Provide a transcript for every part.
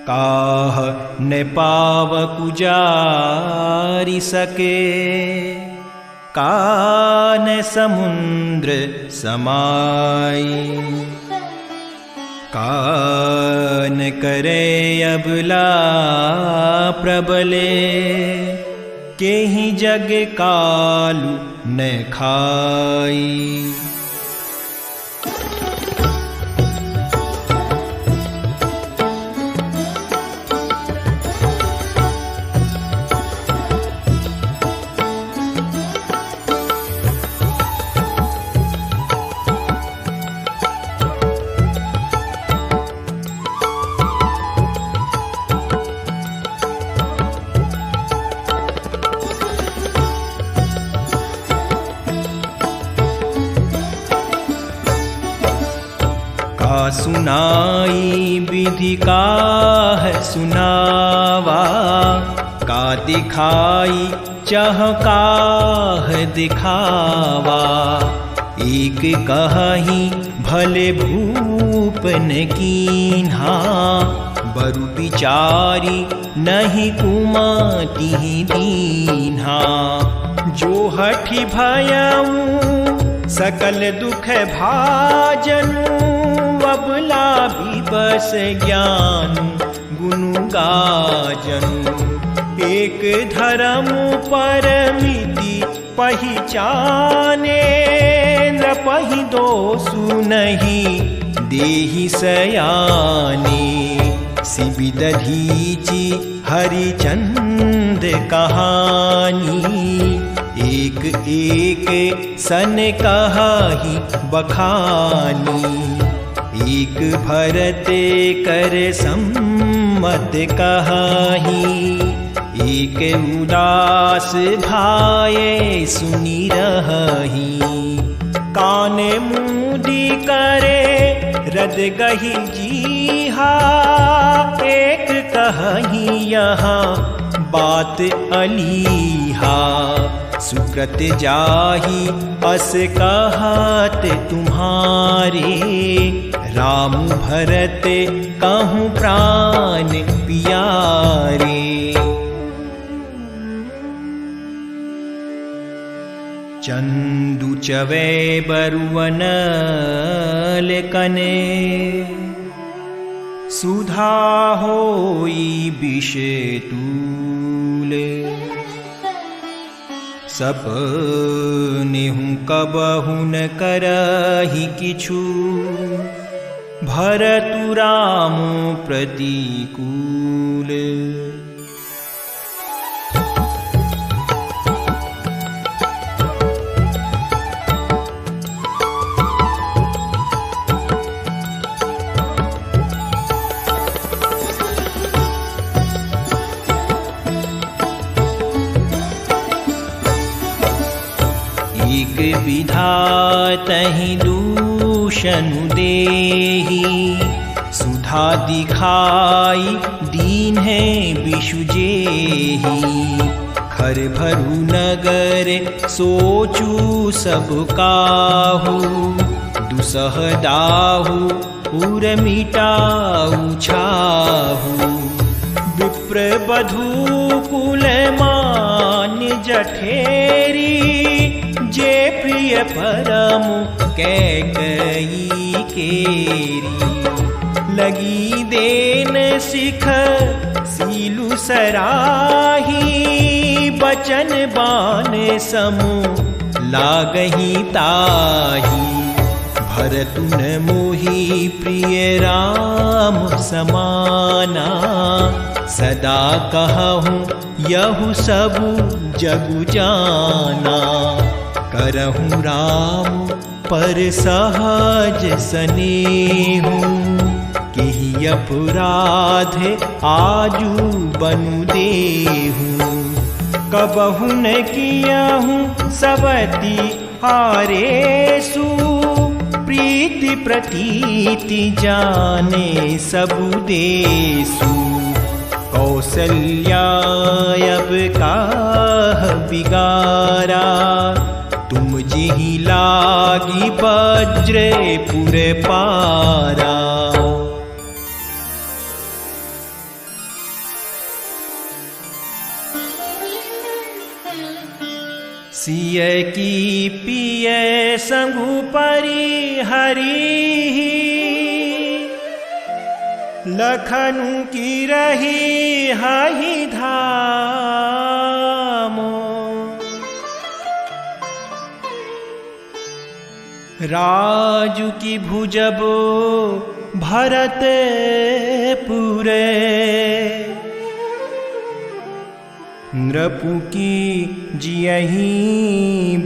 काह न पावकु जारि सके, कान समुद्र समाई। कान करे अबला प्रबले, केहि जग कालु न खाई। सुनाई विधि काह सुनावा, का दिखाई चह काह दिखावा। एक कहि भले भूपन कीन्हा, बरु विचारी नहीं कुमति दीन्हा। जो हठि भयऊ सकल दुख भाजनु, अबला भी बस ज्ञान गुनु गाजनु। एक धर्म परमिति पहिचाने, न पहि दोषु नहीं देहि सयाने। सिबि दधीचि हरिचंद कहानी, एक एक सन कहाहि बखानी। एक भरत कर सम्मत कहाही, एक उदास भाये सुनि रही। कान मूदी करे रद गही जीहा, एक कही यहाँ बात अलीहा। सुकृत जाहि अस कहत तुम्हारे, राम भरत कहूँ प्राण पियारे। चंदु चवै बरुवन कने, सुधा होई विष तूले। सपनेहु कबहु न करहि किछु, भरतु राम प्रतिकूल। एक विधातहि दूषनु देहि, सुधा दिखाई दीन है विषुजेहि। खर भरु नगर सोचू सब काहू, दुसह दाहू उर मिटाऊ छाहू। विप्र बधू कुल मान जठेरी, जे प्रिय परम कैकेयी केरी। लगी देन सिख सीलु सराही, बचन बान समु लागही ताही। भरतुन मोहि प्रिय राम समाना, सदा कहूँ यहु सबु जगु जाना। करहूँ राम पर सहज स्नेहु, केहि अपराध आजू बनु देहु। कबहु न कियाहूँ सबति हारेसु, प्रीति प्रतीति जाने सबु देसु। कौसल्या अब काह बिगारा, तुम जिहि लागी वज्र पुर पारा। सिय की पिय संगु परि हरि लखनु की रही हहि धामो राजु की भुजबो भरत पुरे नृपु की जियहि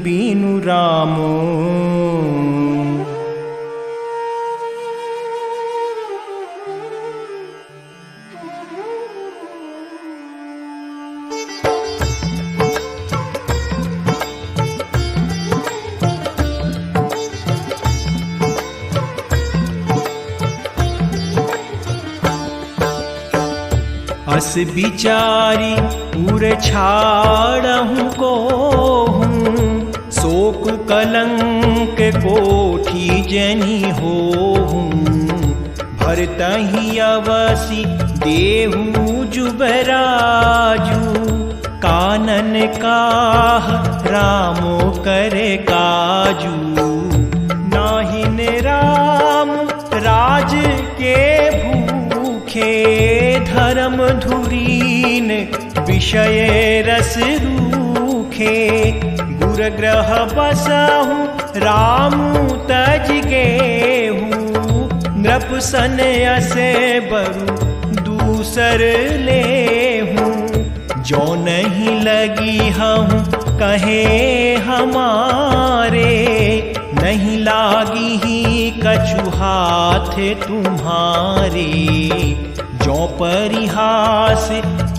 बीनु रामो अस बिचारी उर छाड़हूँ को हूँ शोक कलंक कोठी जनी हो भरतहि अवसि देहु जुबराजू कानन काह रामो करे काजू नाहिन राम राज के भूखे धर्म धुरीन विषय रस रूखे गुर ग्रह बसहु राम तज गेहूँ नृप सन असे बरु दूसर लेहूँ जो नहीं लगी हूँ कहे हमारे नहीं लागी ही कछु हाथ तुम्हारे जो परिहास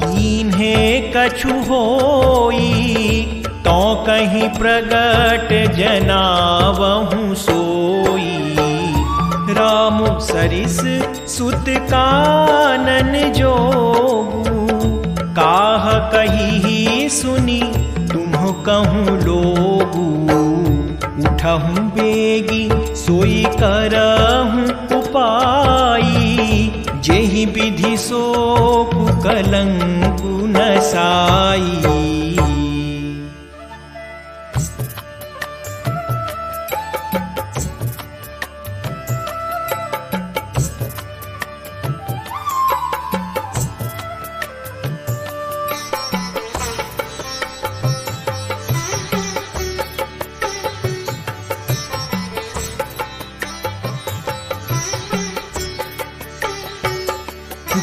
कीन्हे कछु होई तो कहीं प्रगट जनावहु सोई राम सरिस सुत कानन जोगू काह कही सुनी तुम कहूँ लोगू उठहूँ बेगी सोई करहूँ उपाई जेहि विधि शोक कलंकु नसाई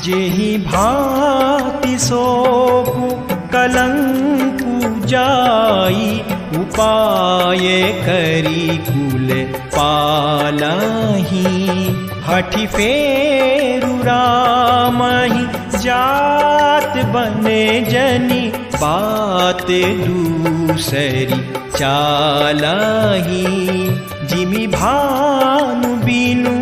जेहि भांति शोकु कलंकु जाई उपाय करी कुल पालही हठि फेरु रामहि जात बने जनि बात दूसरी चालही जिमि भानु बिनु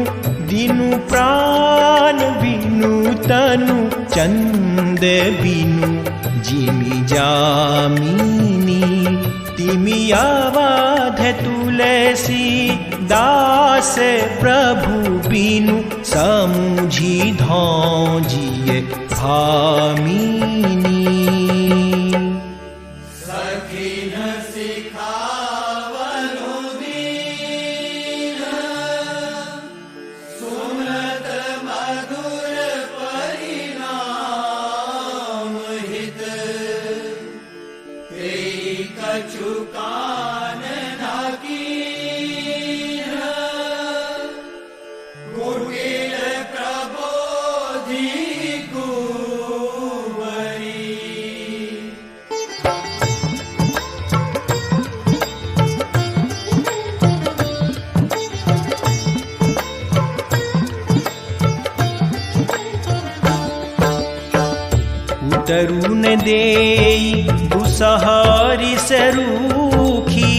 दिनु प्राण बिनु तनु चंद बिनु जिमि जामिनी तिमि अवध तुलसी दास प्रभु बिनु समुझी धौजिए भामिनी तरुण देई दुसहारी सरूखी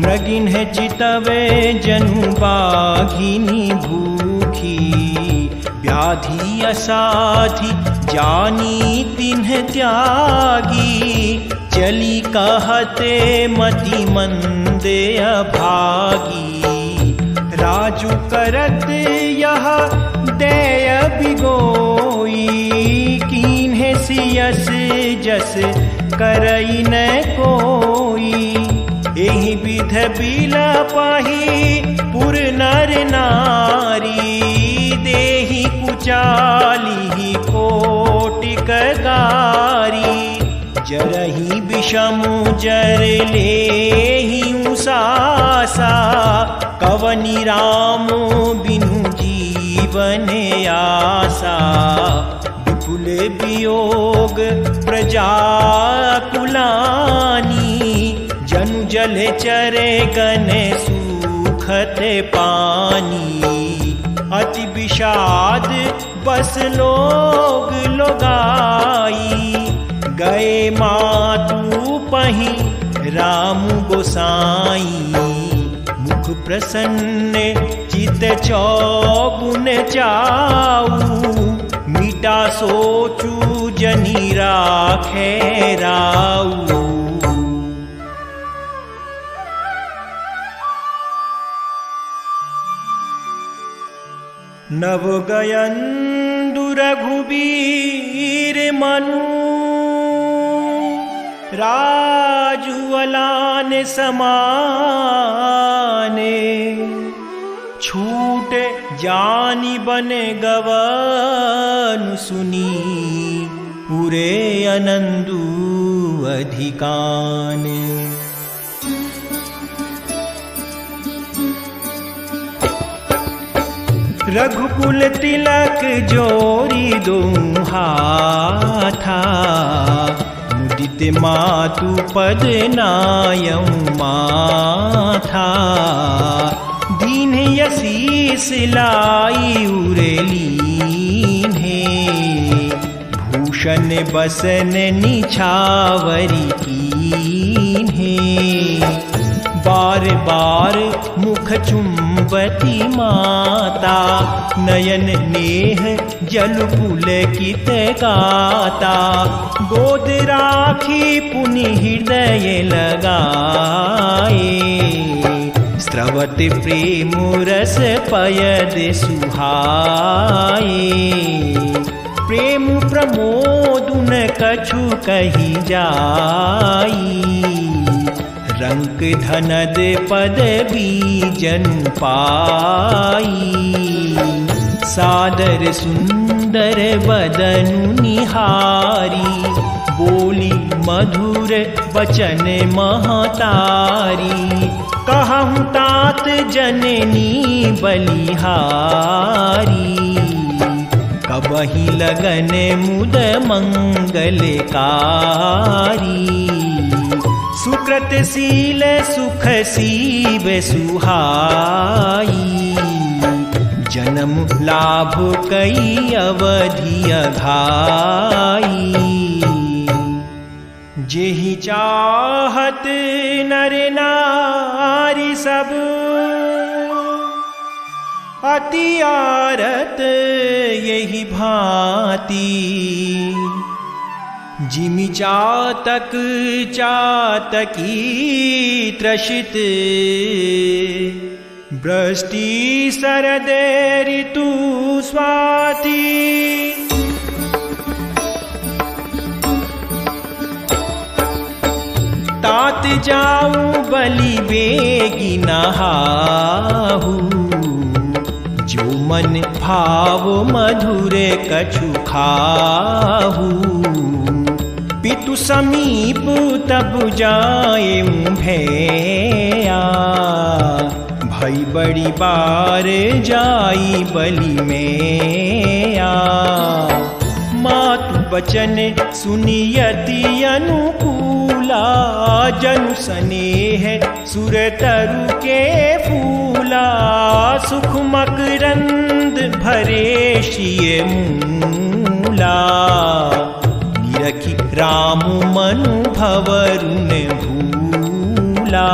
मृगिन है चितवे जनु बाघिनी भूखी व्याधि असाधि जानी तिन्ह त्यागी चली कहते मति मंदे अभागी राजू करत यह देय बिगोई कीन्हे सियस जस करई न कोई एहि विध बिलपहि पुर नर नारी, देहि कुचालिहि कोटिक गारी। जरहि विषमु जर लेहि उसासा, कवनि राम बिनु जीवन आसा। विपुल वियोग प्रजा कुलानी, जनु जल चरे गन सुखत पानी। अति विषाद बस लोग लोगाई, गए मातु पहि राम गोसाई। मुख प्रसन्न चित चौगुन चाऊ, मिटा सोचू जनी राखे राऊ। नव गयंदु रघुबीर मनु, राजुअलान समाने। छूट जानी बन गवन सुनी, उरे अनंदु अधिकाने। रघुकुल तिलक जोरी दो हाथा, मुदित मातु पद नायऊ माथा। दीन यशीस लाई उरेलीन्हे, भूषण बसन निछावरी कीन्हे। बार बार मुख चुंबती माता, नयन नेह जल पुलकित गाता। गोद राखी पुनि हृदय लगाए, स्रवत प्रेम रस पयद सुहाए। प्रेम प्रमोदुन कछु कही जाई, रंक धनद पदवी जनु पाई। सादर सुंदर बदनु निहारी, बोली मधुर वचन महतारी। कहूँ तात जननी बलिहारी, कबहि लगन मुद मंगलकारी। सुकृतशील सुख सीव सुहाई, जन्म लाभ कई अवधि अघाई। जेहि चाहत नर नारी सब, अति आरत यही भांति। जिमि चातक चातकी त्रसित, वृष्टि शरद ऋतु स्वाति। तात जाऊं बलि बेगी नहाहू, जो मन भाव मधुर कछु खाहू। पितु समीप तब जाए भैया, भई बड़ी बार जाई बलि में आ। मातु बचन सुनियति अनुकूला, जनु स्नेह सुर तरु के फूला। सुख मकरंद भरे शिय मूला, निरखि राम मनु भवरुन भूला।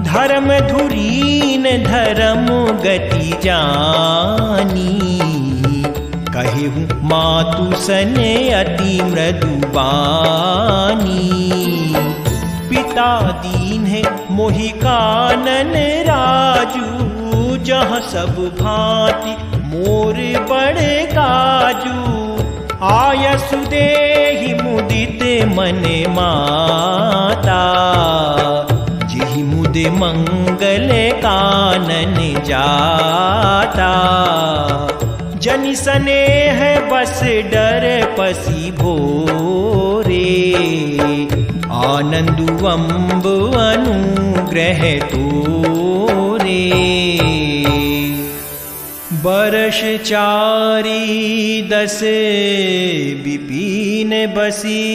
धर्म धुरीन धर्म गति जानी, कहेहूँ मातु सने अति मृदुबानी। पिता दीन है मोहि कानन राजू, जहाँ सब भांति मोर बड़ काजू। आयसु देहि मुदित मन माता, मंगल कानन जाता। जनि स्नेह बस डर पसी भोरे, आनंदु अम्ब अनुग्रह तोरे। बरस 4 10 विपिन बसी,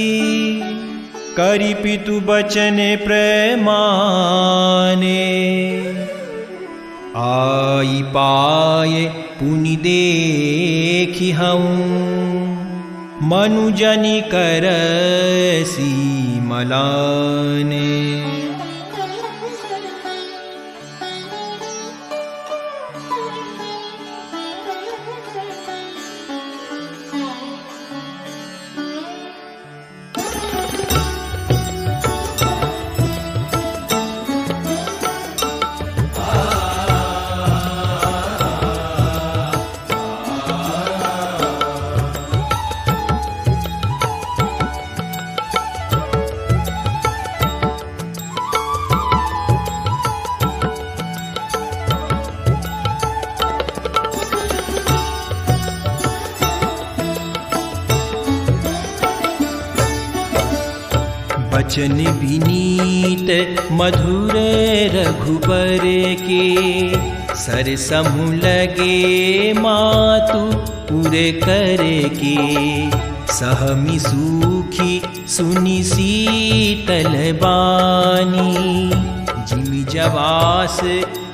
करि पितु बचन प्रमाने। आई पाए पुनि देखि हऊँ, मनुजनि करसी मलाने। वचन विनीत मधुर रघुबर के, सरसमु लगे मातु पुर कर के। सहमि सूखी सुनि शीतल बानी, जिमि जवास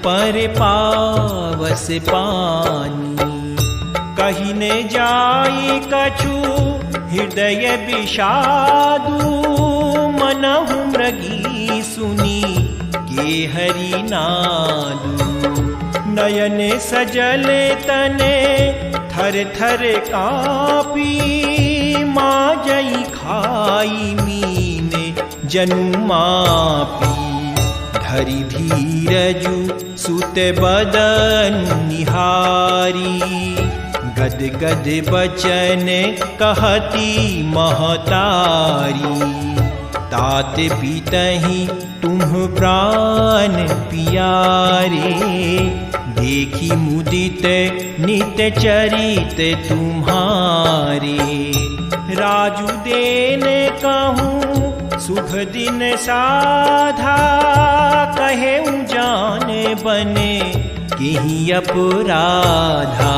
पर पावस पानी। कही न जाई कछु हृदय विषादु, मनहु मृगी सुनी के हरि नादु। नयन सजल तने थर थर कापी, माँ जई खाई मीने जनु मापी। धरि धीरजु सुत बदन निहारी, गद गद बचन कहती महतारी। तात पीतहि तुम प्राण पियारे, देखी मुदित नित चरित तुम्हारे। राजु देन कहूँ शुभ दिन साधा, कहे जान बने केहि अपराधा।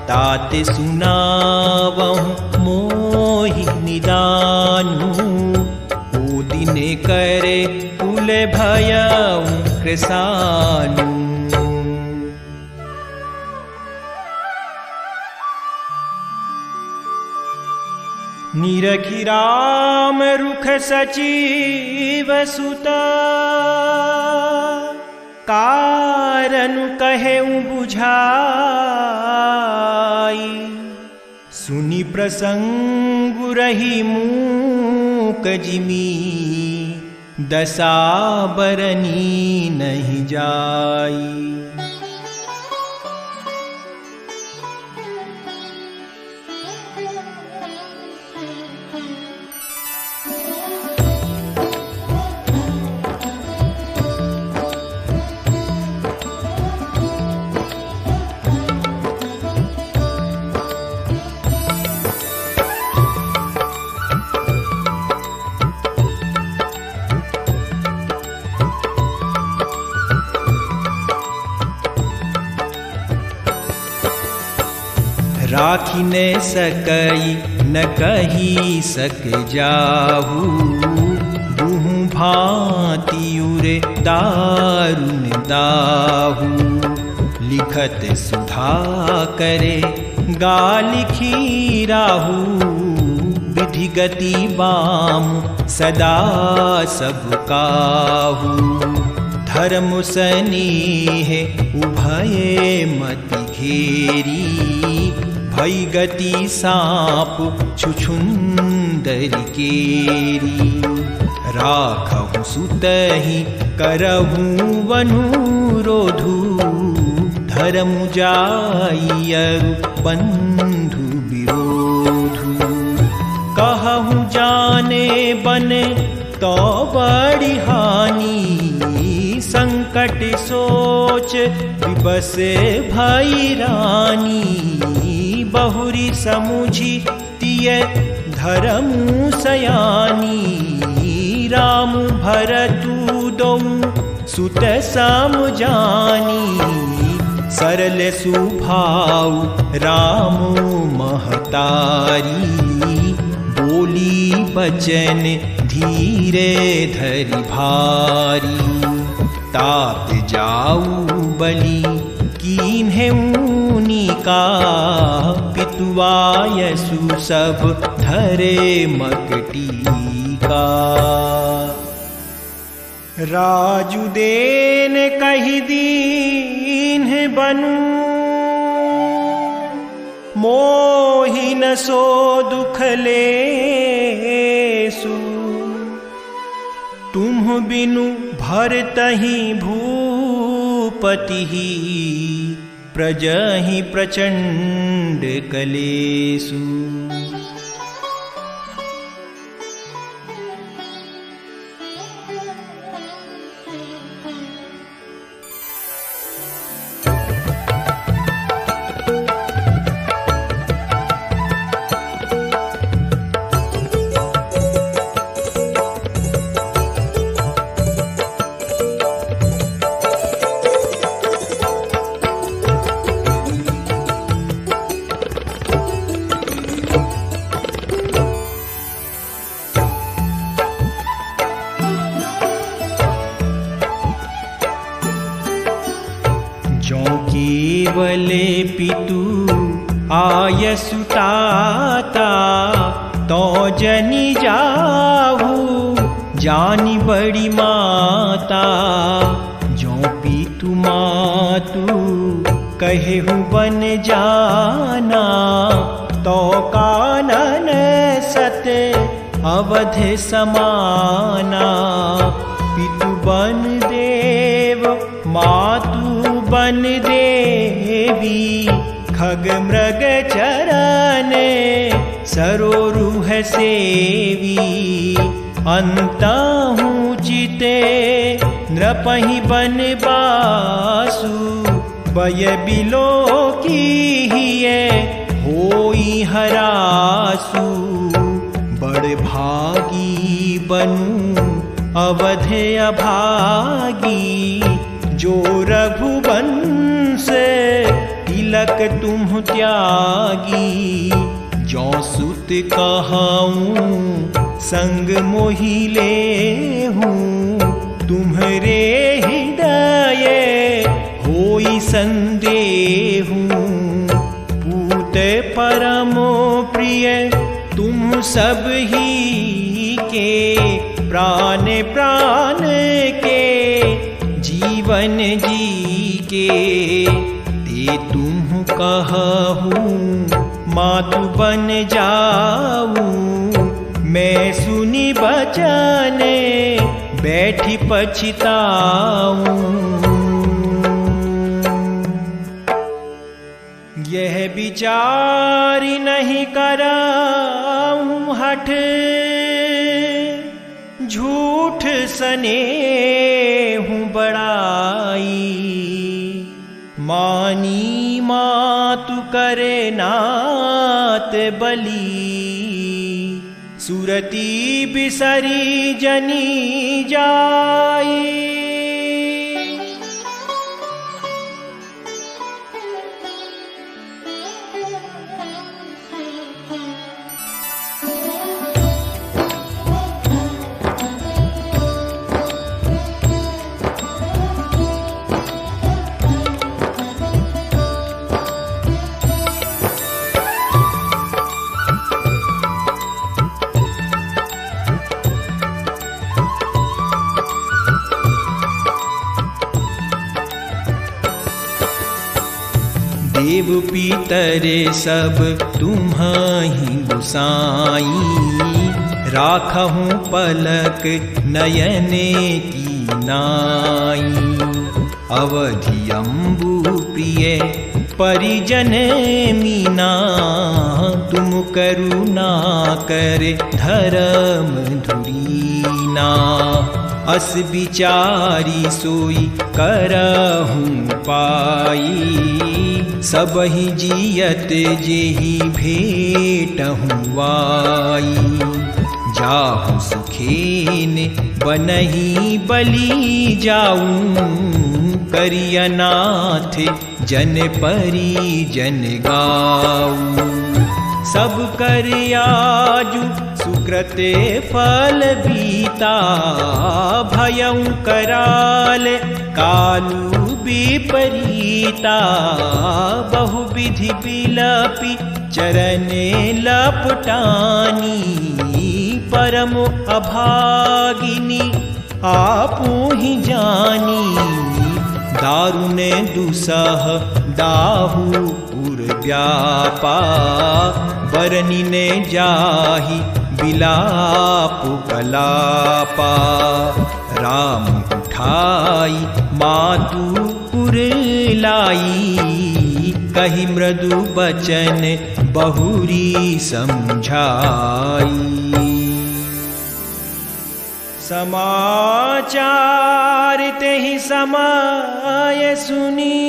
तात सुनावहु मोहि निदानु, दिन करे कुल भयउ कृसानु। निरखि राम रुख सचिव सुता, कारनु कहेउ बुझाई। सुनि प्रसंगु रही मूक जिमी, दशा बरनी नहीं जाई। राखी न सकई न कही सक जाहू, दुहु भांति उरे दारुण दाहू। लिखत सुधा करे गा लिखी राहू, विधि गति बाम सदा सब काहू। धर्म स्नेह उभय मति घेरी, भई गति साप छुछुंदर केरी। राखहु सुतहि करहु वनुरोधु, धर्म जाइयरु बंधु विरोधु। कहहु जाने बन तो बड़ी हानि, संकट सोच विबस भई रानी, बहुरी समुझी तिय धरमु सयानी। राम भरतु दौं सुत सम जानी, सरल सुभाव राम महतारी। बोली बचन धीरे धरि भारी, तात जाऊ बलि कीन्हेउ निका। पितुआयसु सब धरे मकटीका, राजु देन कहि दीन बनु। मोहि न सो दुख लेसु, तुम बिनु भरतहि भूपति। प्रजहि प्रचंड कलेसु, केवले पितु आयसु ताता। तो जनि जाहु जानी बड़ी माता, जो पितु मातु कहेहु बन जाना। तो कानन सत अवध समाना, पितु बन देव मातु बन देवी। खग मृग चरण सरोरुह सेवी, अंतहु चिते नृपहि बन बासु। बय बिलो कीहिए होई हरासु, बड़ भागी बनू अवध अभागी। जो रघुवंश तिलक तुम त्यागी, जो सुत कहाऊं संग मोहि लेहूं। तुम्हरे हृदय होई संदेहूं, पूत परम प्रिय तुम सब ही के। प्राण प्राण के जीवन जी के, ते तुम कहूँ मातु बन जाऊं। मैं सुनी बचन बैठी पछताऊं। यह विचार नहीं कराऊं हठ, झूठ सनेहूं बड़ाई। मानी मातु करे नात बली, सुरती बिसरी जनी जाई। देव पीतर सब तुम्हाहि गुसाई, राखहूँ पलक नयने की नाई। अवधि अम्बु प्रिय परिजन मीना, तुम करुणा करे धर्म धुरीना। अस बिचारी सोई करहूँ पाई, सबहि जियत जेहि भेटहूँ वाई। जाहु सुखेन बनहि बलि जाऊं, करियनाथ जन परिजन गाऊं। सब कर आजु सुकृते फल बीता, भयउ कराल कालु विपरीता। बहुविधि बिलपि चरने लपटानी, परम अभागिनी आपू ही जानी। दारुण दुसह दाहु पुर व्यापा, बरनी ने जाहि बिलाप कलापा। राम उठाई मातु पुर लाई, कही मृदु बचन बहुरी समझाई। समाचार तेहि समय सुनी,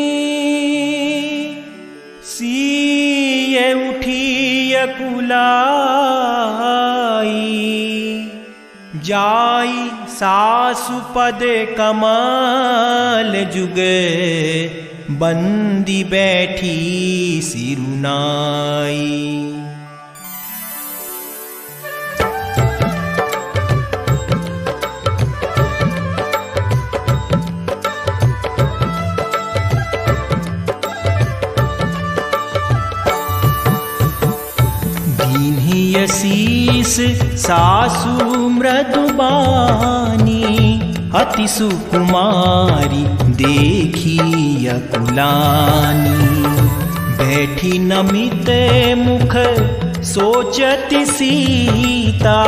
सिए उठी अकुलाई। जाई सासु पद कमल जुगे, बंदी बैठी सिरुनाई। शीस सासु मृदुबानी, अति सुकुमारी देखी अकुलानी। बैठी नमित मुख सोचति सीता,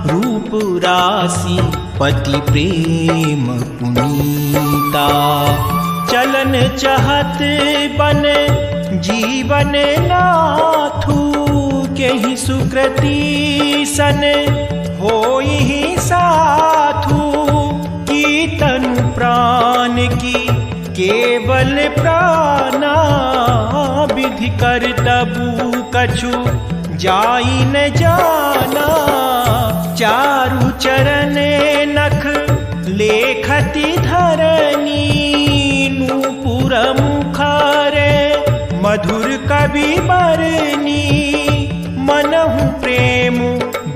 रूप राशि पति प्रेम पुनीता। चलन चहत बन जीवन नाथू, केहि सुकृति सन होई साथू। की तनु प्राण की केवल प्राणा, विधि कर तबु कछु जाई न जाना। चारु चरण नख लेखति धरनी, नूपुर मुखारे मधुर कवि बरनी। मनहु प्रेम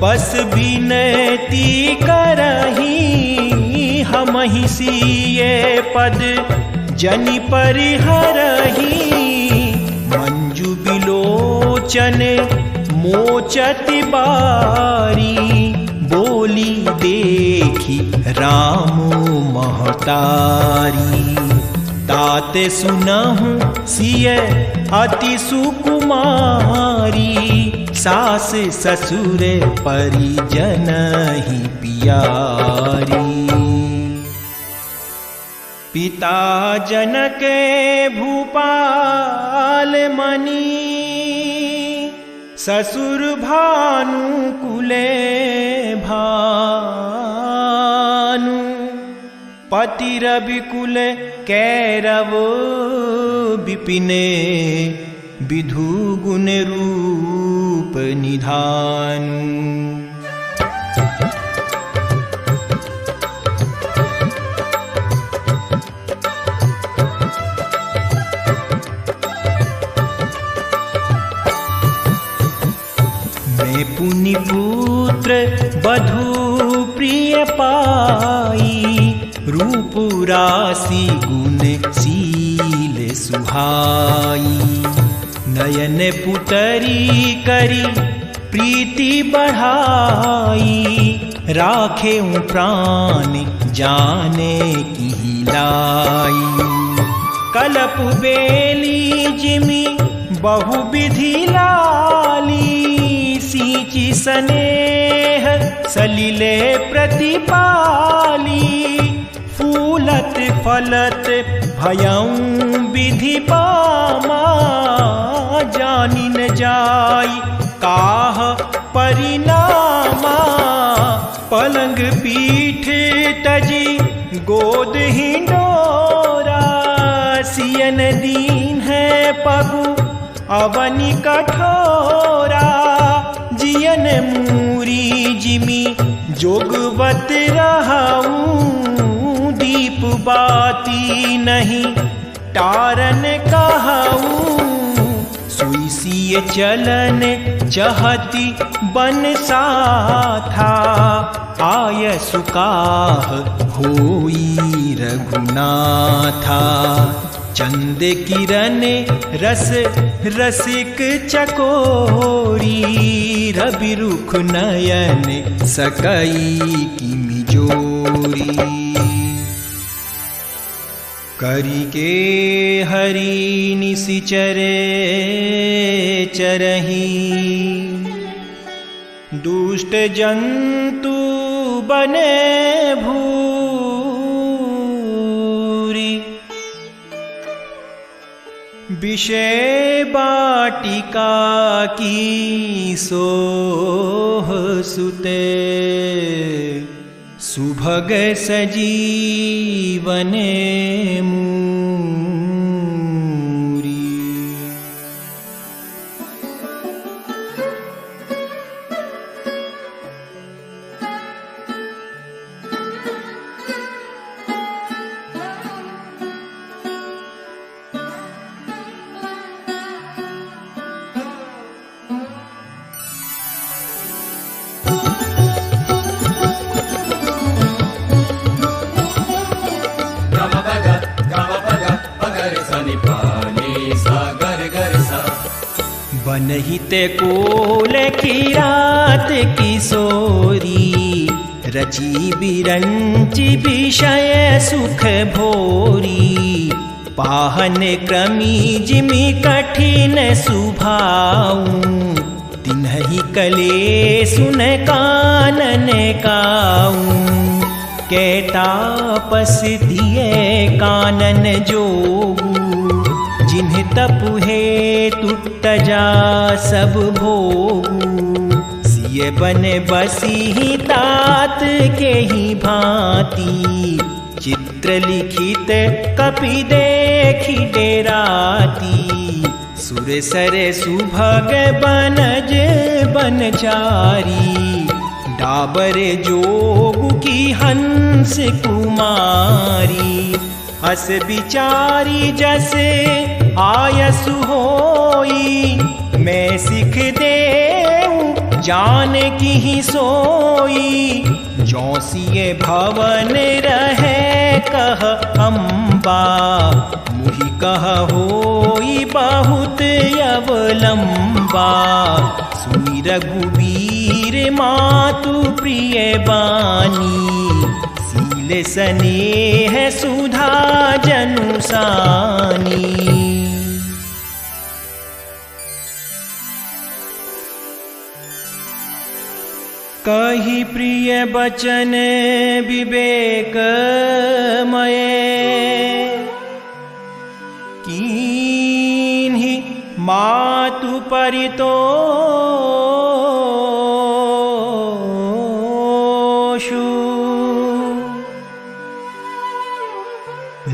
बस बिनती करही, हमहि सिए पद जनि परिहरही। मंजु बिलोचन मोचति बारी, बोली देखी राम महतारी। ताते सुनहु सिए अति सुकुमारी, सास ससुर परिजन ही पियारी। पिता जनक भूपाल मनी, ससुर भानु कुले भानु। पति रवि कुल कैरव विपिने, विधु गुण रूप निधानु। मैं पुनि पुत्र बधु प्रिय पाई, रूप राशि गुण शील सुहाई। नयन पुतरी करी प्रीति बढ़ाई, राखे प्राण जाने की लाई। कलप बेली जिमि बहुविधि लाली, सींची स्नेह सलिले प्रतिपाली। फूलत फलत भयऊ विधि पामा, जानी न जाई काह परिणामा। पलंग पीठ तजी गोद हिंडोरा, सियन दीन है पगु अवनि कठोरा। जियन मूरी जिमी जोगवत रहाऊं, दीप बाती नहीं टारन कहाऊं। सुई सिय चलन चहती बन साथा, आय सुकाह होई रघुनाथा। चंद किरण रस रसिक चकोरी, रवि रुख नयन सकई किमि जोरी। करिके हरि निसिचरे चरही, दुष्ट जंतु बने भूरी। विषय बाटिका की सोह सुते, सुभग सजीवने मूरी। बनहिते कोल की रात किशोरी, रची बिरंची विषय सुख भोरी। पाहन क्रमी जिमि कठिन सुभाऊं, तिन्हि कले सुन कानन काऊं। कै तापस दिए कानन जोगू, जिन्ह तपु हेतु तजा सब भोगू। सिय बन बसी तात के ही भांति, चित्र लिखित कपि देखी डेराती। सुर सर सुभग बनज बनचारी, डाबर जोग की हंस कुमारी। अस बिचारी जसे आयसु होई, मैं सिख देऊं जान की ही सोई। जौसिये भवन रहे कह अम्बा, मुहि कह होई बहुत अवलंबा। सुनि रघुवीर मातु प्रिय बानी, सील स्नेह सुधा जनुसानी। कही प्रिय बचन विवेकमय, कीन्हि मातु परितोषु।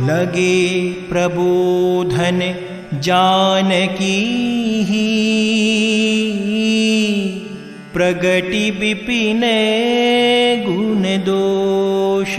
लगे प्रबोधन जानकी ही, प्रगति विपिन गुण दोष।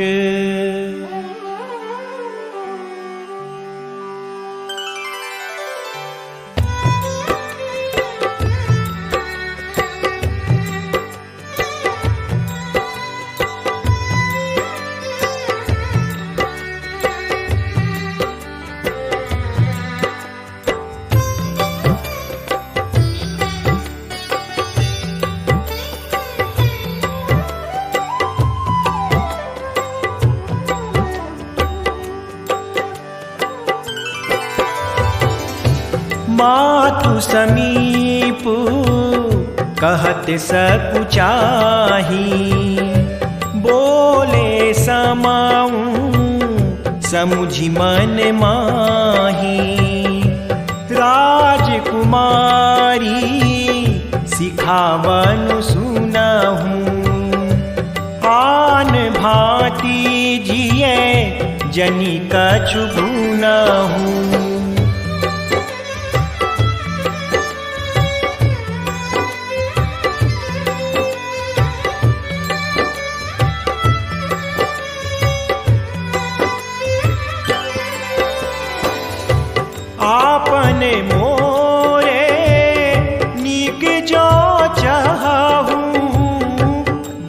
मातु समीप कहत सकुचाही, बोले समाऊं समुझि मन माही। राजकुमारी सिखावनु सुनहूँ, आन भांति जिये जनि कछु गुनहूँ। आपने मोरे नीक जो चाहूँ,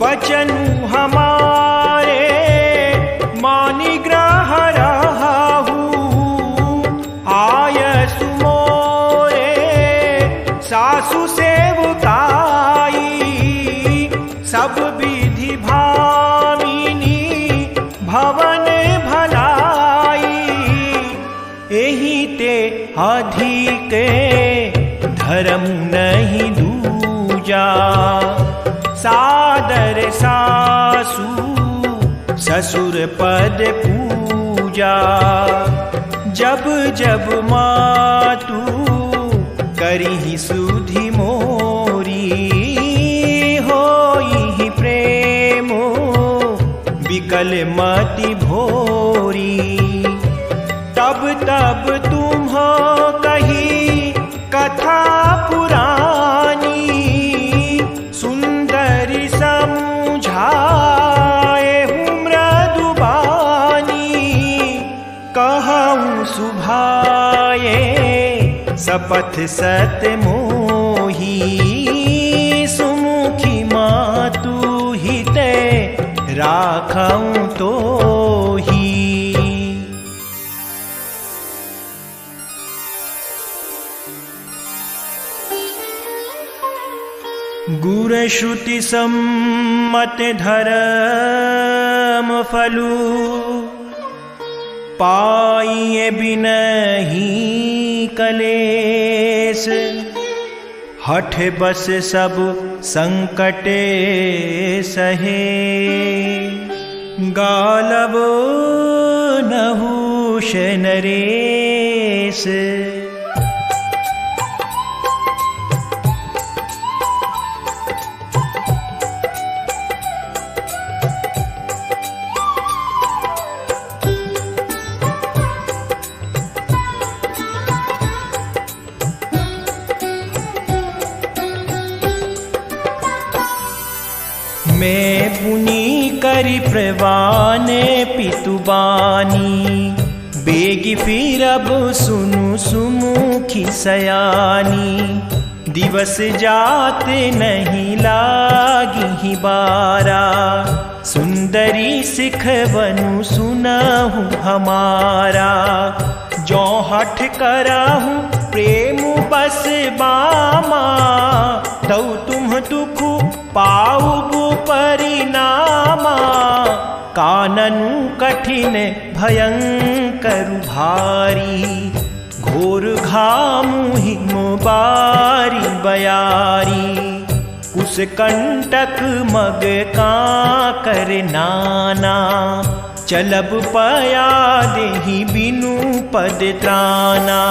बचनु हमारे मानि ग्रह रहूँ। आयसु मोरे सासु सेवकाई, सब विधि भामिनी भवन भलाई। एहि ते अधिक धर्म नहीं दूजा, सादर सासु ससुर पद पूजा। जब जब मातु करिहि सुधि मोरी, होई प्रेमो विकल मति भोरी। तब तब तुम कही कथा पुरानी, सुंदरी समझाए हूँ मृदुबानी। कहूँ सुभाए शपथ सत मोही, सुमुखी मातु हिते राखऊँ तोही। गुर श्रुति सम्मत धर्म फलु, पाइए बिनहि कलेस। हठ बस सब संकटे सहे, गालब नहुष नरेश। मैं पुनि करि प्रवाने पितुबानी, बेगी फिर अब सुनु सुमुखी सयानी। दिवस जात नहीं लागी बारा, सुंदरी सिख बनु सुनहूँ हमारा। जो हठ कराहूँ प्रेम बस बामा, तौ तुम दुख पाऊबु परिणामा। काननु कठिन भयंकर भारी, घोर घामु हिम बारी बयारी। कुस कंटक मग काकर नाना, चलब पया देहि बिनु पद त्राना।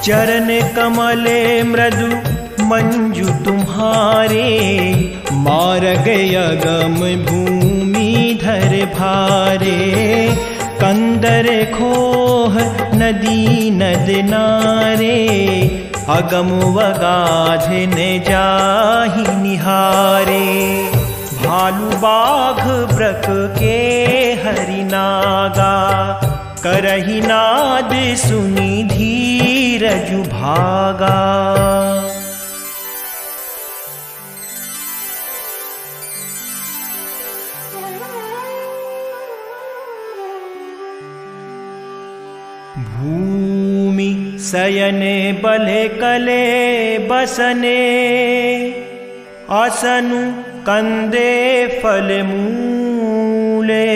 चरण कमले मृदु मंजु तुम्हारे, मार्ग अगम भूमि धर भारे। कंदर खोह नदी नद नारे, अगम वगाध न जाहि निहारे। भालू बाघ ब्रक के हरिनागा, करहि नाद सुनि धीरजु भागा। भूमि सयने बले कले बसने, असनु कंदे फल मूले।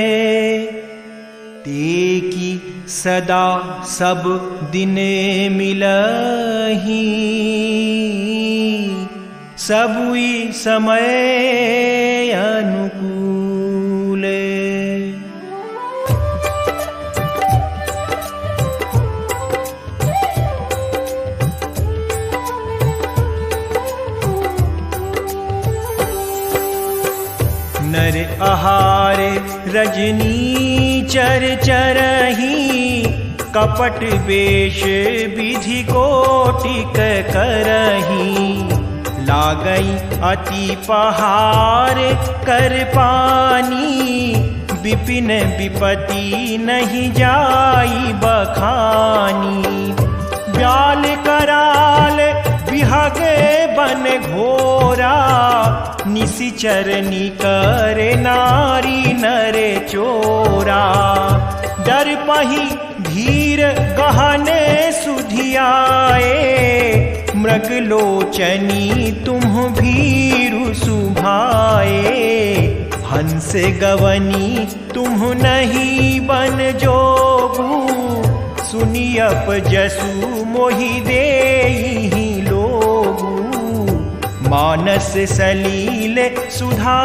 तेकी सदा सब दिने मिलही, सबुई समय अनुकूले। नर आहार रजनी चर चरही, कपट वेश विधि कोटिक करही। लागई अति पहार कर पानी, विपिन विपति नहीं जाई बखानी। ब्याल कराल बिहगे बन घोरा, निशिचर निकर नारी नर चोरा। डर पही धीर गहने सुधियाए, मृगलोचनी तुम भीरु सुभाए। हंस गवनी तुम नहीं बन जोगू, सुनियप जसु मोहि देहि लोगू। मानस सलील सुधा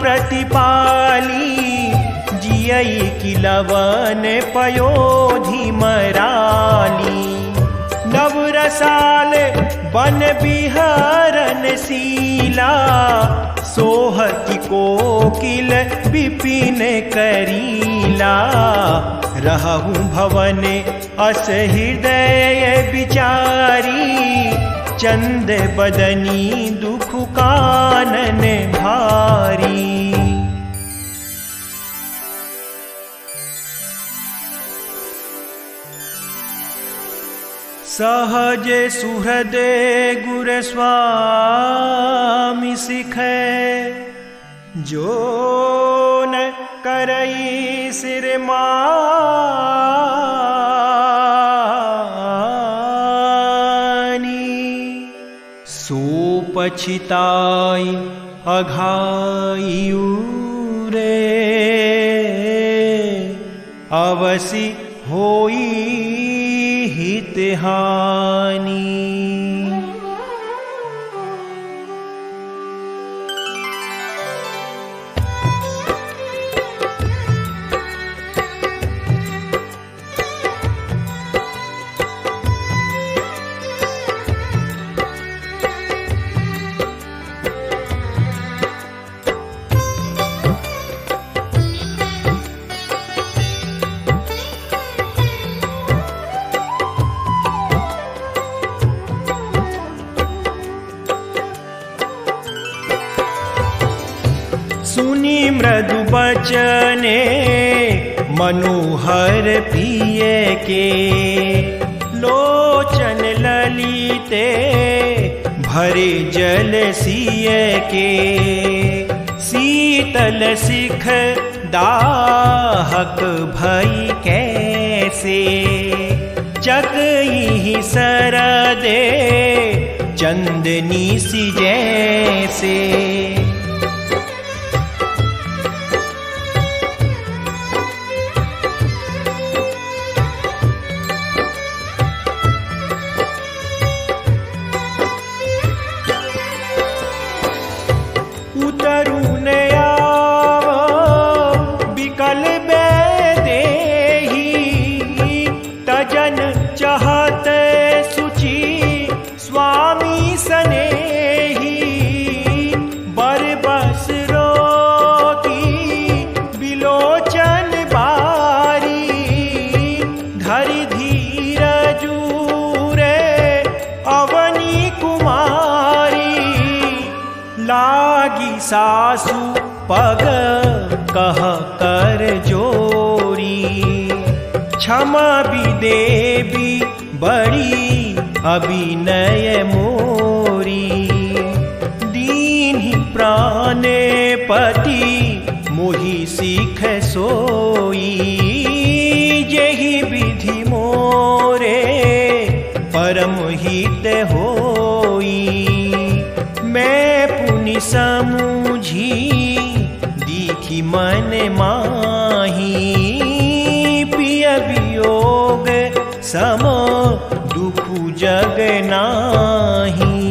प्रतिपाली, जियई की लवन पयोधि मराली। नवरसाल बन बिहरन शीला, सोहति कोकिल विपिन करीला। रहु भवन अस हृदय विचारी, चंद बदनी दुख कानन भारी। सहज सुहृद गुर स्वामी सिखै, जो न करई सिर मानी। सो पछिताई अघायु रे, अवसि होई हित हानि। सुनी मृदु बचने मनोहर पिय के, लोचन ललिते भरे जल सिय के। शीतल सिख दाहक भई कैसे, चकई सरदे चंदनी सी जैसे। उतरुन आव बिकल बेदेही, तजन चाहत सुचि स्वामी सनेही। बरबस रोती बिलोचन बारी, धरि धीरजू रे अवनी कुमारी। लागी सासु पग कह कर जोरी, क्षमा भी देवी बड़ी अभिनय मोरी। दीन्हि प्राणे पति मोहि सीख सोई, जेहि विधि मोरे परम हित होई। मैं पुनि समूझी दीखी मन माही, पिय बियो सम दुखु जग नाही।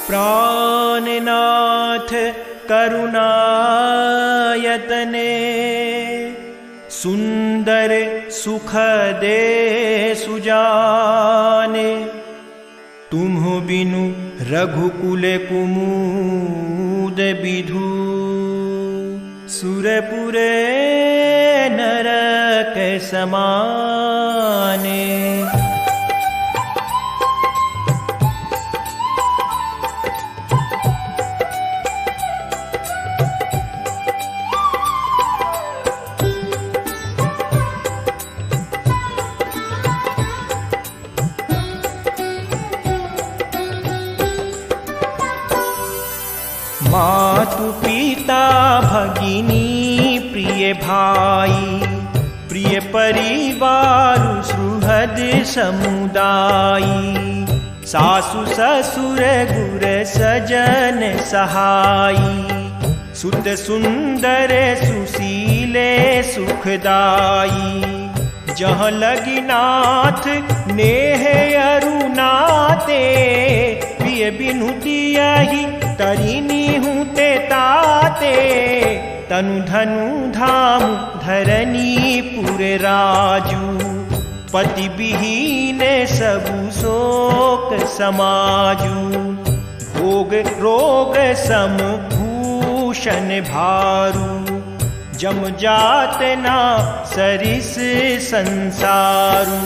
प्राणनाथ करुणायतने सुंदर सुख दे सुजाने। तुम्हु बिनु रघुकुल कुमुद विधु सुरपुरे नरक समाने। मातु पिता भगिनी प्रिय भाई प्रिय परिवार सुहृद समुदायी। सासु ससुर गुर सजन सहाई सुत सुंदर सुशीले सुखदाई। जहाँ लगी नाथ नेह अरुणाते प्रिय बिनुतियहि तरिनी हूते ताते। तनु धनु धाम धरनी पुर राजू पति विहीन सबु शोक समाजू। भोग रोग सम भूषण भारू जम जात ना सरिस संसारू।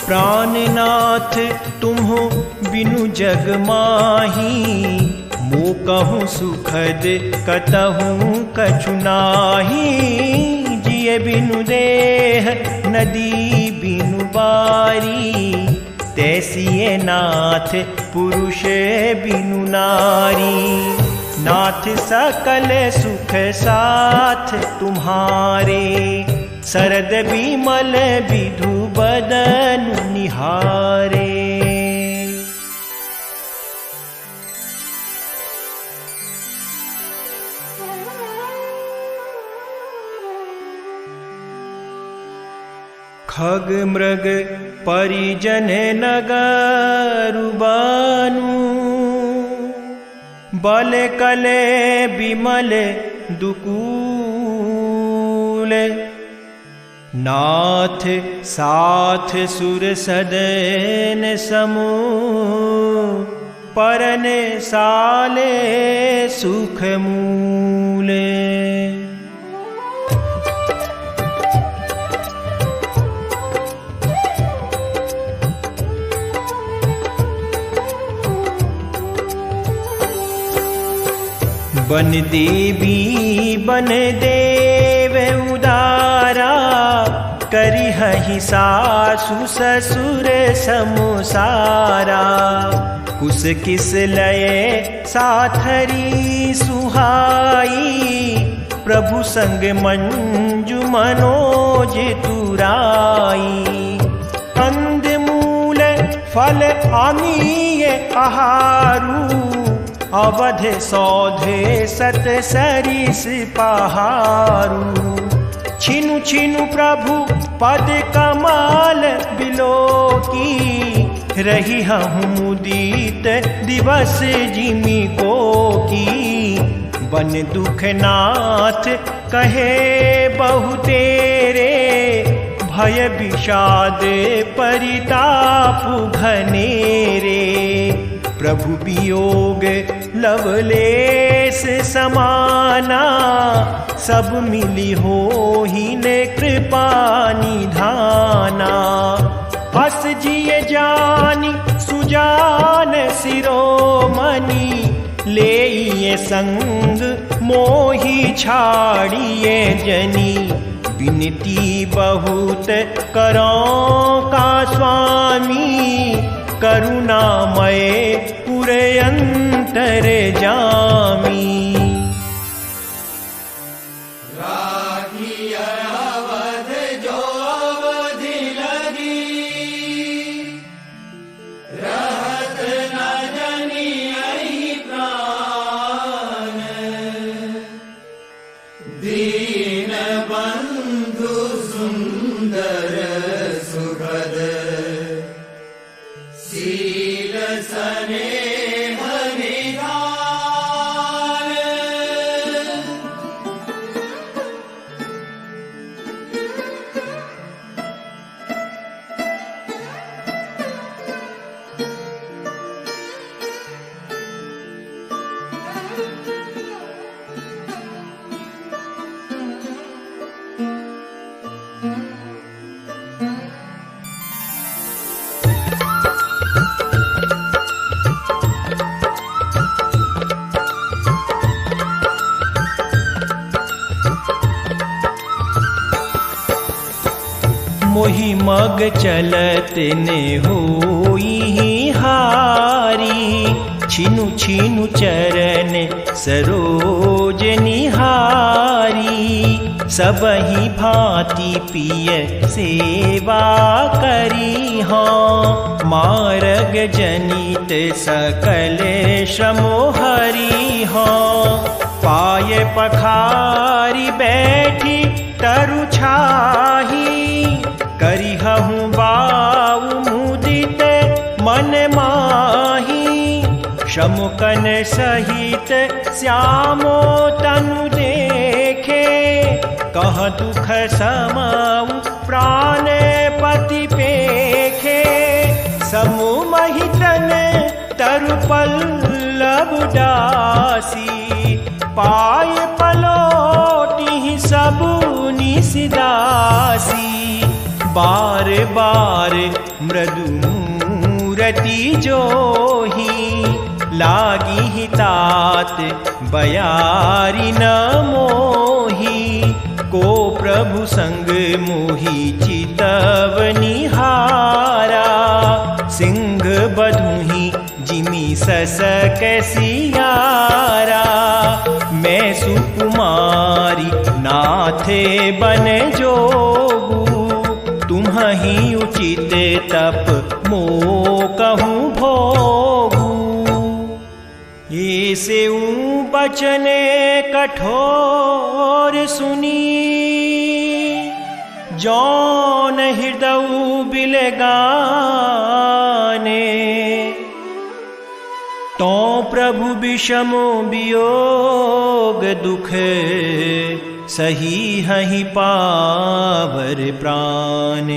प्राणनाथ तुम्हो बिनु जग माही। मो कहूँ सुखद कतहूँ कछु नाही। जिय बिनु देह नदी बिनु बारी तैसिए नाथ पुरुष बिनु नारी। नाथ सकल सुख साथ तुम्हारे शरद विमल विधु बदन निहारे। खग मृग परिजन नगरु बानु बल कले विमल दुकूल। नाथ साथ सुर सदन समो परन साले सुख मूले। बन देवी बन देव उदारा करिहहि सासु ससुर समुसारा। कुस किस लय साथरी सुहाई प्रभु संग मंजु मनोज तुराई। कंद मूल फल अमीय आहारू अवध सौधे सत सरिस पहारू। छिनु छिनु प्रभु पद कमाल बिलोकी रही हूँ मुदीत दिवस जिमी को की। बन दुखनाथ कहे बहु तेरे भय विषाद परिताप घनेरे। प्रभु वियोग लवलेस समाना सब मिली हो ही ने कृपा निधाना। हस जिए जानी सुजान सिरोमणि ले संग मोही छाड़िए जनी। विनती बहुत करो का स्वामी करुणामय पुरे अंतर जामी। राखिय अवध जो अवधि सुंदर सुखद शील स्नेह निधान। मोहि मग चलत ने होई हारी, छिनु छिनु चरण सरोज निहारी। सबहि भांति पिय सेवा करी हाँ, मार्ग जनित सकल श्रमो हरि हाँ। पाय पखारी बैठी तरु छाही, करिहूँ बाऊ मुदित मन माही। शमुकन सहित श्यामो तनु देखे, कह दुख समाऊ प्राण पति पेखे। समु महितन तरु पल्लव डासी, पाय पलोटी सबु निसिदासी। बार बार मृदु मूरति जोही, लागी हितात बयारी न मोही। को प्रभु संग मोहि चितव निहारा, सिंह बधुहि जिमि ससक सियारा। मैं सुकुमारी नाथे बन जोगू, तुम्हि उचित तप मो कहूँ भोगू। ये से बचने कठोर सुनी, जौन हृदय बिलगाने। तो प्रभु विषमो वियोग दुख, सही हहि पावर प्राण।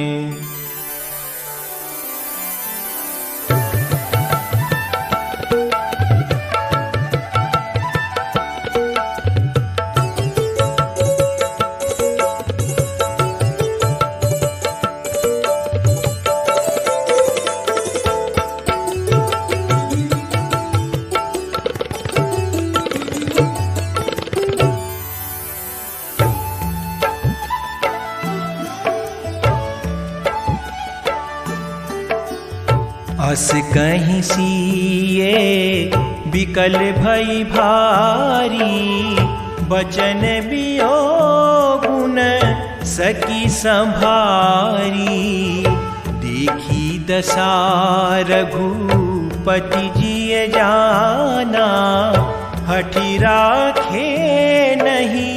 अस कहीं सिए बिकल भई भारी, बचन वियोगुन सकी संभारी। देखी दशा रघुपति जिय जाना, हठि राखे नहीं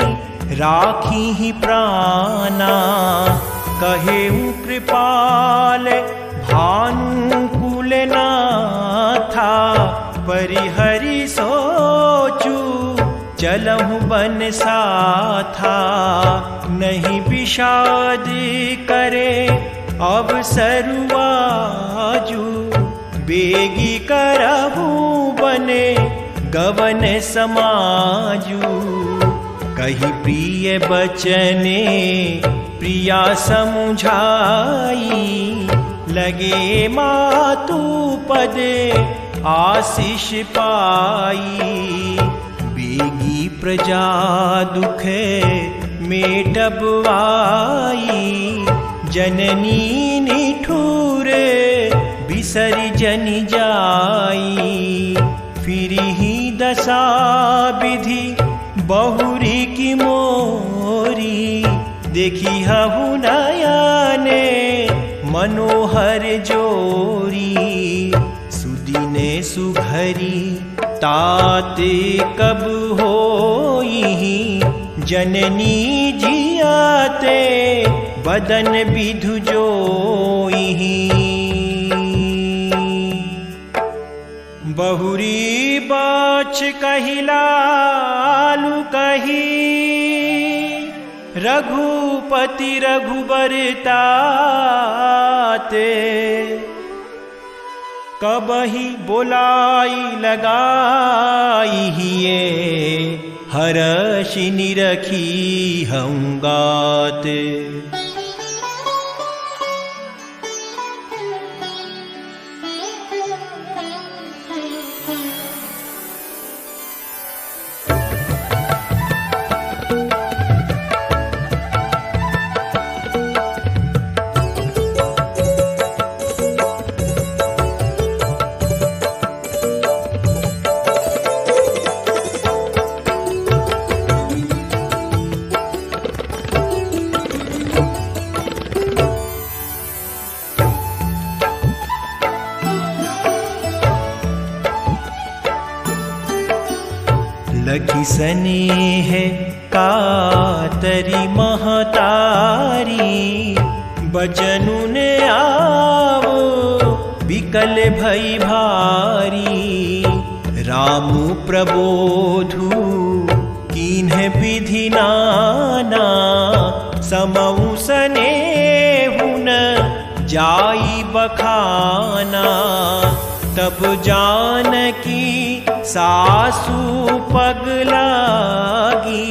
राखी ही प्राणा। कहे कृपाल भानुकुल नाथा, परिहरि सोचू चलहु बन साथा। नहीं विषाद करे अब सरुआजू, बेगी करहु बने गवन समाजू। कही प्रिय बचने प्रिया समुझाई, लगे मातु पद आशीष पाई। बेगी प्रजा दुख मेटबवाई, जननी निठुर बिसरि जनि जाई। फिरी ही दशा विधि बहुरी की मोरी, देखी हहु नयने मनोहर जोरी। सुदिने सुघरी ताते कब होई, जननी जियाते बदन विधु जोइहि। बहुरी बाछ कहिलालु कही, रघुपति रघुबर ताते। कबहि बोलाई लगाई हिये, हरषि निरखी हम गाते। लखी स्नेह कातरी महतारी, बचनु ने आवो विकल भई भारी। राम प्रबोधु कीन्ह विधि नाना, समऊ स्नेहु न जाई बखाना। तब जानकी सासु पगलागी,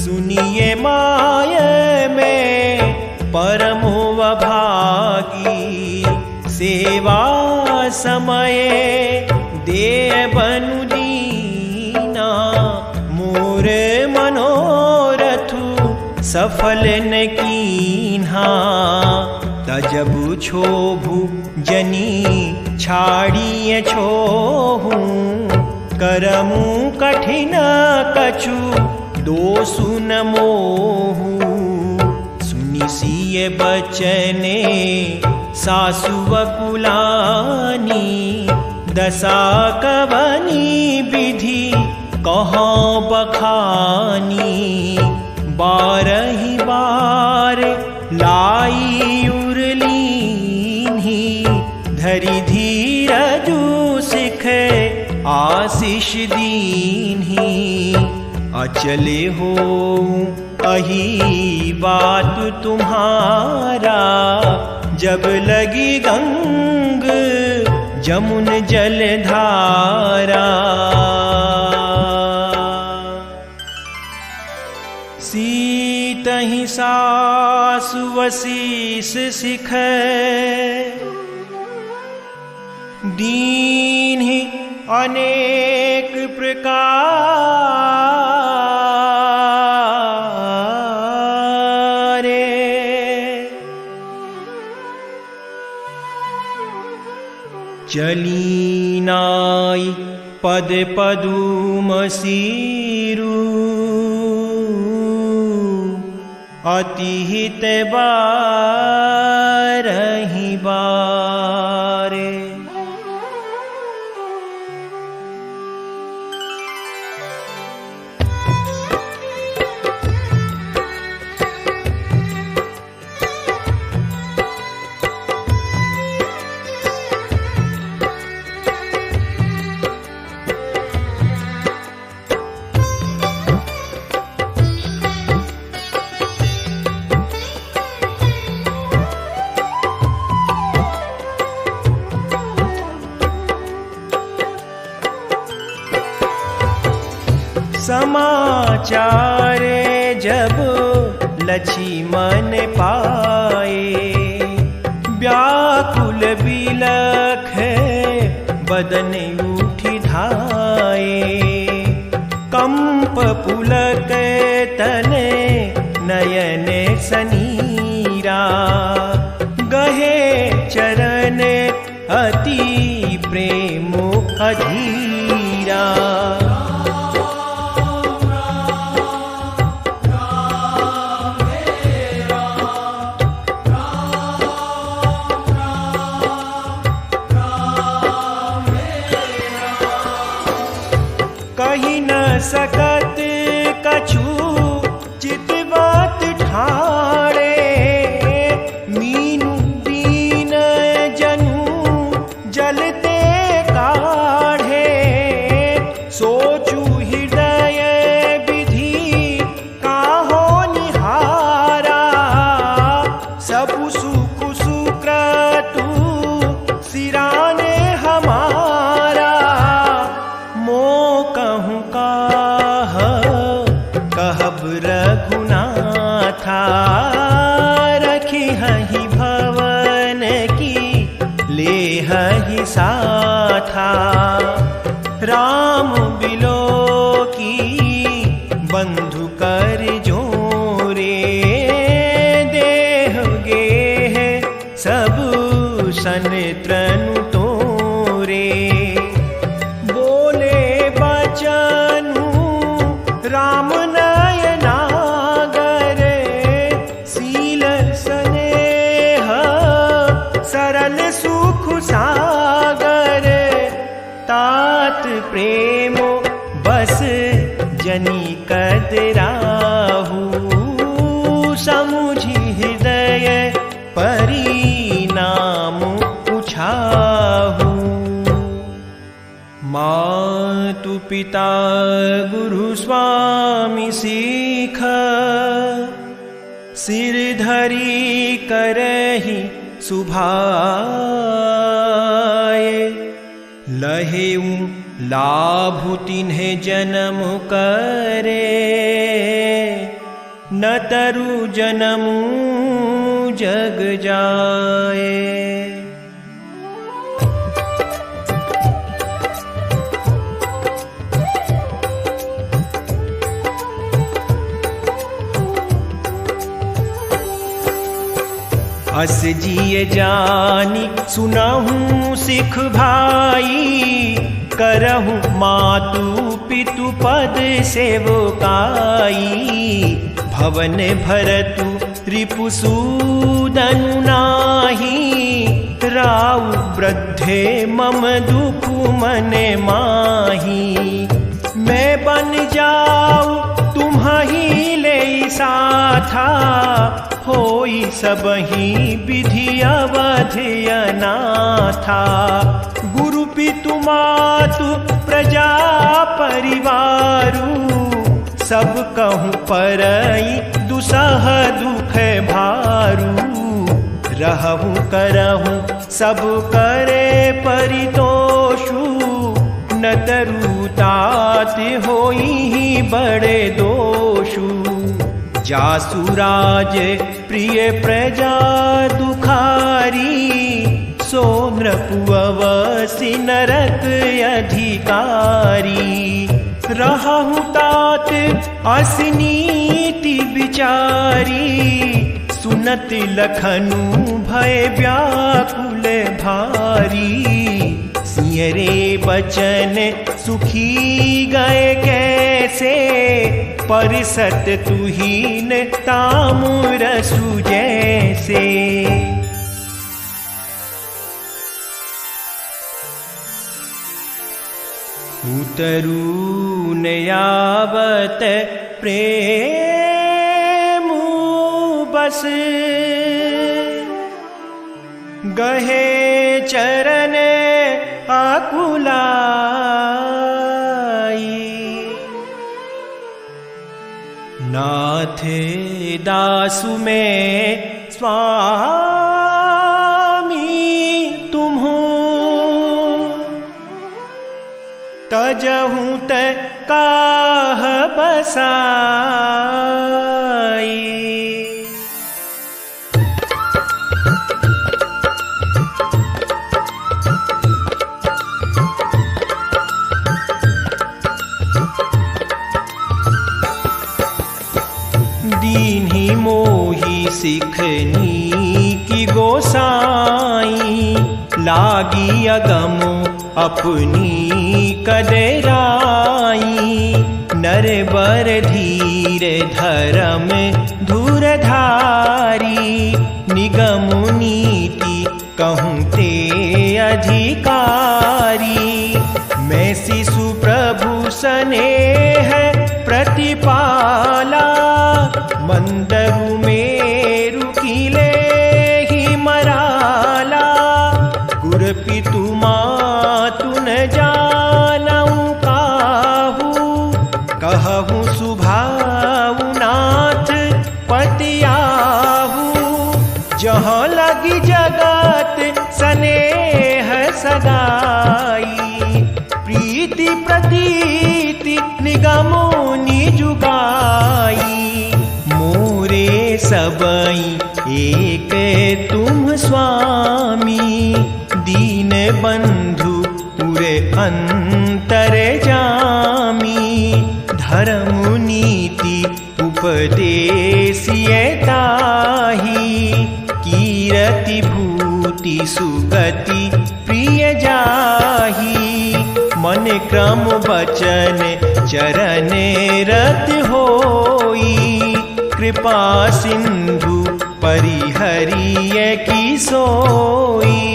सुनिए माय में परम भागी। सेवा समय दे बनु दीना, मोर मनोरथु सफल न कीन्हा। तजबु छोभु जनी छाड़िए छोहू, करमु कठिन कछु दोषु न मोहू। सुनि सिय बचने सासु वकुलानी, दशा कवनी विधि कहाँ बखानी। बारही बार लाई उरलीन्ही, धरि धीरजु सिख आशीष दीन्ही। अचले हो अही बात तुम्हारा, जब लगी गंग जमुन जलधारा। सीतहि सासु वसीस सिख, दीन्हि अनेक प्रकार। चली नाई पद पदुम सीरू, अति हित बारहि बारे। समाचार जब लक्ष्मण पाए, व्याकुल बिलख बदन उठि धाये। कंप पुलक तने नयन सनीरा, गहे चरण अति प्रेम अधीरा। कही न सकत कछु सुख सुक्रतु सिराने हमारा, मो कहूँ काह कहब रघुनाथा, रखी हहि भवन की ले हहि साथा। राम बिलो की बंधु कर जोरे, देह गेह सब सन त्रनु तोरे। बोले बचनु राम नयनागर, सील स्नेह सरल सुख सागर। तात प्रेमो बस जनी कदराहू, समुझी हृदय परिणाम पूछाहू। मातु पिता गुरु स्वामी सीख, सिर धरी करहि सुभाए। लहेऊ लाभु तिन्हे जन्म करे, न तरु जन्मु जग जाए। अस जिय जानी सुनहूँ सिख भाई, करहूँ मातु पितु पद सेवकाई। भवन भरतु रिपुसूदनु नाही, राउ वृद्धे मम दुख मन माही। मैं बन जाऊँ तुम्हि ले साथा, होई सबहि विधि अवध अनाथा। गुरु पितु मातु प्रजा परिवारु, सब कहूँ परई दुसह दुख भारू। रहूँ करहूँ सब करे परितोषु, न तरु तात होई बड़े दोषु। जासुराज प्रिय प्रजा दुखारी, सो नृपुअवसि नरक अधिकारी। रहूँ तात असनीति विचारी, सुनत लखनु भय व्याकुल भारी। सिंहरे बचन सुखी गए कैसे, परिसत तुहीन ताम्रसु जैसे। उतरू न यावत प्रेमु बस, गहे चरण आकुलाई। नाथ दासु में स्वामी तुम्हूँ, तजहूँ त काह बसाई। दीन्ही मोही सिखनी की गोसाई, लागी अगम अपनी कदराई। नर बर धीर धर्म धुरधारी, निगम नीति कहूँ ते अधिकारी। मैं शिशु प्रभु स्नेह प्रतिपाला, मंदरु मेरु किले ही मराला। गुर पितु मातु न जानऊँ काहू, कहूँ सुभाऊ नाथ पतियाहू। जहाँ लगी जगत स्नेह सगाई, प्रीति प्रतीति निगमो निजुगाई। मोरे सबई एक तुम स्वामी, दीन बंधु पुरे अंतर जामी। धर्म नीति उपदेशिए ताहि, कीरति भूति सुगति प्रिय जाहि। मन क्रम वचन चरण रत होई, कृपा सिंधु परिहरिय की सोई।